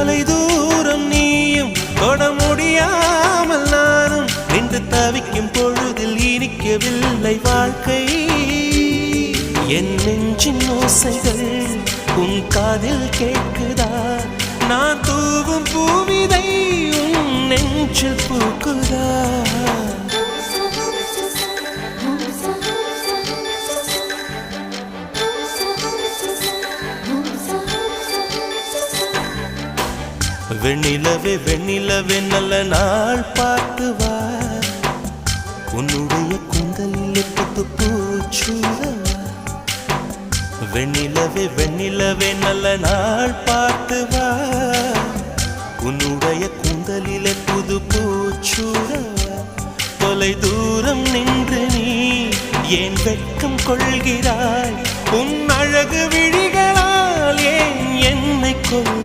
தொலை தூரம் நீயும் தொட முடியாமல் நானும் நின்று தவிக்கும் பொழுதில் இனிக்கவில்லை வாழ்க்கை. என் நெஞ்சின் ஓசைகள் உன் காதில் கேட்குதா? நான் தூவும் பூவிதை உன் நெஞ்சில் பூக்குதா? வெண்ணிலவே வெண்ணிலவே நல்ல நாள் பார்த்து வா, உன்னுடைய குந்தலில் புத்து பூச்சூடவா. வெண்ணிலவே வெண்ணிலவே நல்ல நாள் பார்த்து வா, உன்னுடைய குந்தலில் புது பூச்சூடவா. தொலை தூரம் நின்று நீ ஏன் வெட்கம் கொள்கிறாய்? உன் அழகு விழிகளால் ஏன் என்னை கொள்